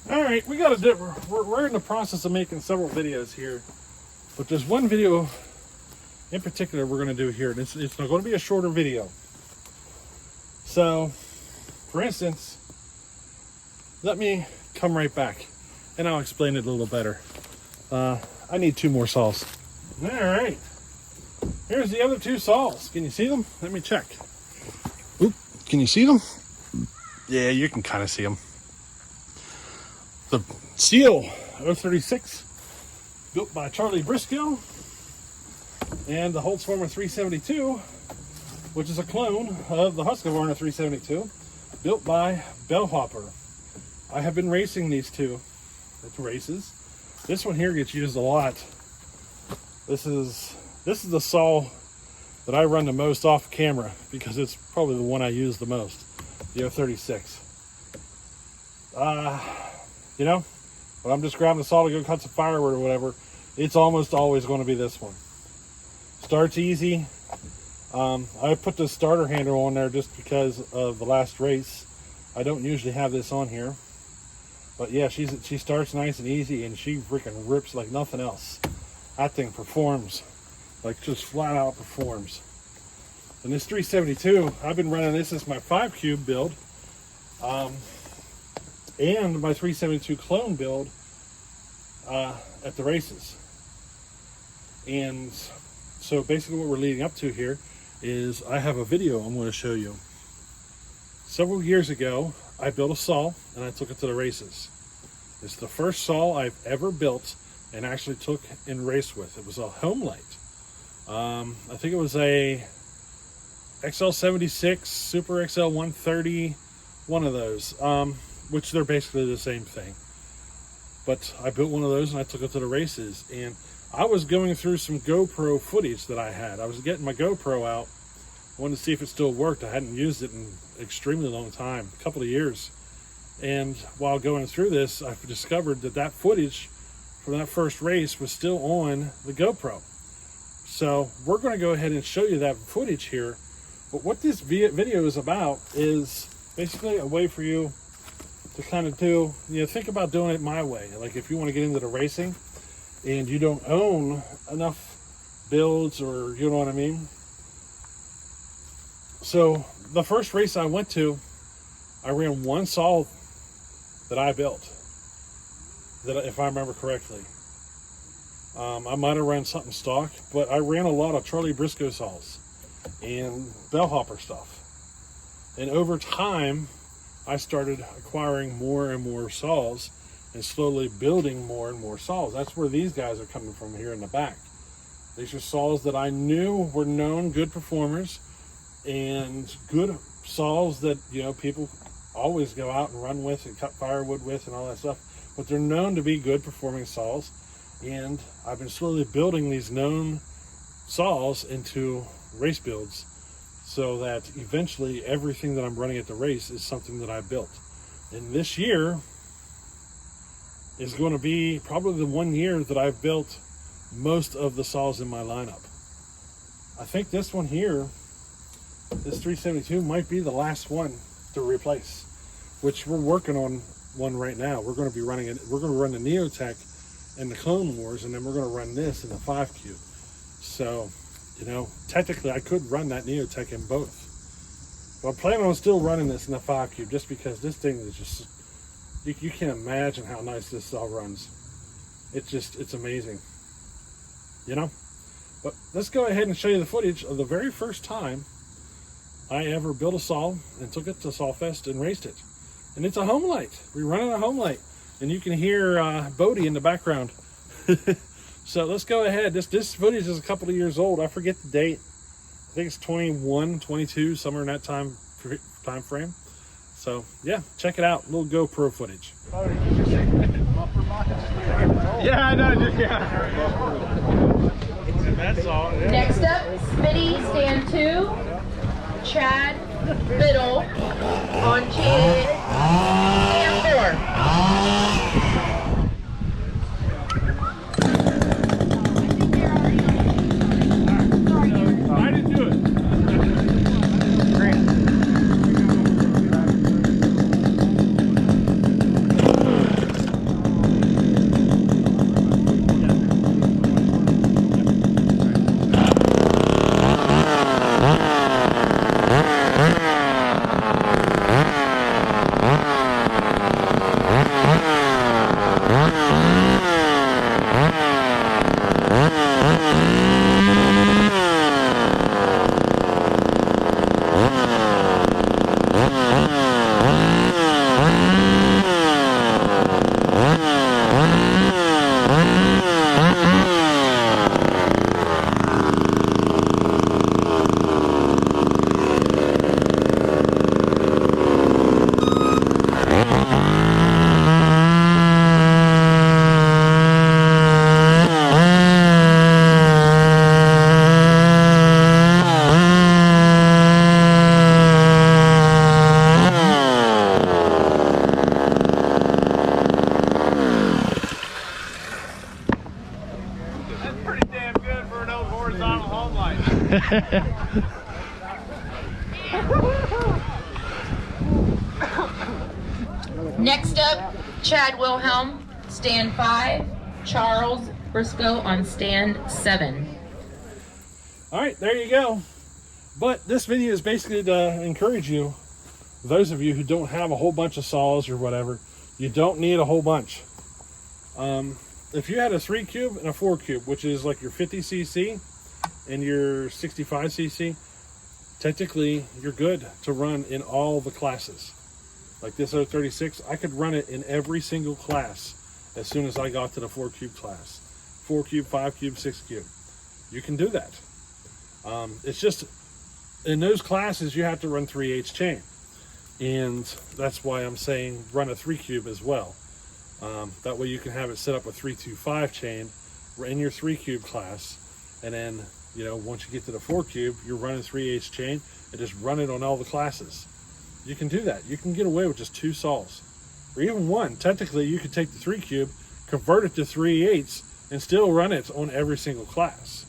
All right, we're in the process of making several videos here, but there's one video in particular we're going to do here, and it's going to be a shorter video. So, for instance, let me come right back, and I'll explain it a little better. I need 2 more saws. All right, here's the other 2 saws. Can you see them? Let me check. Oop, can you see them? Yeah, you can kind of see them. The Stihl 036, built by Charlie Briscoe, and the Holtzforma 372, which is a clone of the Husqvarna 372, built by Bellhopper. I have been racing these 2 at races. This one here gets used a lot. This is the saw that I run the most off camera because it's probably the one I use the most, the 036. You know, when I'm just grabbing the saw to go cut some firewood or whatever, it's almost always going to be this one. Starts easy. I put the starter handle on there just because of the last race. I don't usually have this on here. But yeah, she starts nice and easy, and she freaking rips like nothing else. That thing performs. Like, just flat out performs. And this 372, I've been running this as my 5 cube build. And my 372 clone build at the races. And so basically what we're leading up to here is I have a video I'm going to show you. Several years ago, I built a saw and I took it to the races. It's the first saw I've ever built and actually took and raced with. It was a Homelite. I think it was a XL76, Super XL 130, one of those. Which they're basically the same thing. But I built one of those and I took it to the races. And I was going through some GoPro footage that I had. I was getting my GoPro out. I wanted to see if it still worked. I hadn't used it in an extremely long time, a couple of years. And while going through this, I discovered that footage from that first race was still on the GoPro. So we're going to go ahead and show you that footage here. But what this video is about is basically a way for you to kind of do, think about doing it my way. Like if you want to get into the racing and you don't own enough builds, or you know what I mean. So the first race I went to, I ran one saw that I built, that if I remember correctly. I might have ran something stock, but I ran a lot of Charlie Briscoe saws and Bellhopper stuff. And over time, I started acquiring more and more saws and slowly building more and more saws. That's where these guys are coming from here in the back. These are saws that I knew were known good performers and good saws that, people always go out and run with and cut firewood with and all that stuff. But they're known to be good performing saws. And I've been slowly building these known saws into race builds, so that eventually everything that I'm running at the race is something that I built. And this year is going to be probably the one year that I've built most of the saws in my lineup. I think this one here, this 372, might be the last one to replace, which we're working on one right now. We're going to be running it. We're going to run the Neotech and the Clone Wars, and then we're going to run this in the 5 cube. So, technically I could run that Neotech in both. But I'm planning on still running this in the 5 cube just because this thing is just, you can't imagine how nice this saw runs. It's amazing. But let's go ahead and show you the footage of the very first time I ever built a saw and took it to Sawfest and raced it. And it's a Homelite. We're running a Homelite. And you can hear Bodie in the background. So let's go ahead. This footage is a couple of years old. I forget the date. I think it's 21, 22, somewhere in that time frame. So yeah, check it out. A little GoPro footage. Yeah, I know. Yeah. That's all. Yeah. Next up, Smitty, stand 2. Chad, middle. On Chad, stand 4. I didn't do it. Next up, Chad Wilhelm, stand 5. Charles Briscoe on stand 7. All right, there you go. But this video is basically to encourage you, those of you who don't have a whole bunch of saws or whatever, you don't need a whole bunch. If you had a 3 cube and a 4 cube, which is like your 50cc and your 65cc, technically you're good to run in all the classes. Like this 036, I could run it in every single class as soon as I got to the 4 cube class. 4 cube, 5 cube, 6 cube. You can do that. It's just, in those classes, you have to run 3/8 chain. And that's why I'm saying run a 3 cube as well. That way you can have it set up with 3-2-5 chain in your 3 cube class. And then, you know, once you get to the 4 cube, you're running 3/8 chain and just run it on all the classes. You can do that. You can get away with just 2 saws or even 1. Technically, you could take the 3 cube, convert it to 3/8 and still run it on every single class.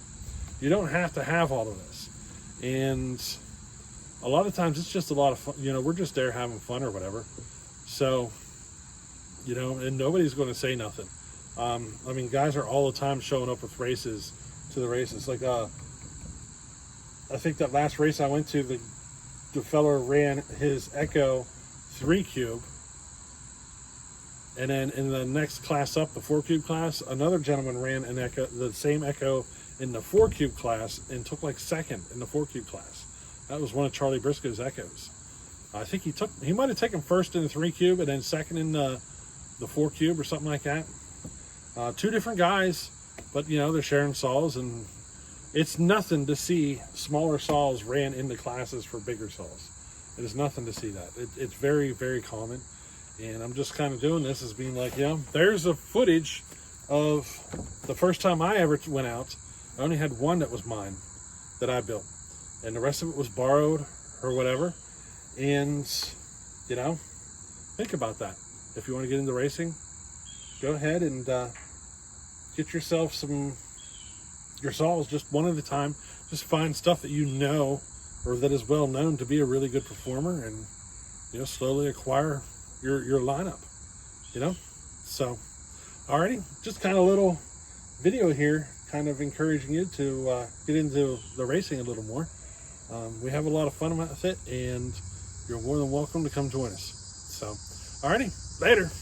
You don't have to have all of this. And a lot of times it's just a lot of fun. You know, we're just there having fun or whatever. So, you know, and nobody's going to say nothing. I mean, guys are all the time showing up with races to the races. Like, I think that last race I went to, the fella ran his Echo 3 cube. And then in the next class up, the 4 cube class, another gentleman ran an Echo, the same Echo in the 4 cube class and took like 2nd in the 4 cube class. That was one of Charlie Briscoe's Echoes. I think he might have taken 1st in the 3 cube and then 2nd in the 4 cube or something like that. 2 different guys, but you know, they're sharing saws, and it's nothing to see smaller saws ran into classes for bigger saws. It is nothing to see that. It's very, very common. And I'm just kind of doing this as being like, you know, there's a footage of the first time I ever went out. I only had 1 that was mine that I built, and the rest of it was borrowed or whatever. And, you know, think about that. If you want to get into racing, go ahead and get yourself your saws just one at a time. Just find stuff that you know or that is well known to be a really good performer, and, you know, slowly acquire your lineup, you know. So, alrighty, just kind of a little video here, kind of encouraging you to get into the racing a little more. We have a lot of fun with it, and you're more than welcome to come join us. So, alrighty, later.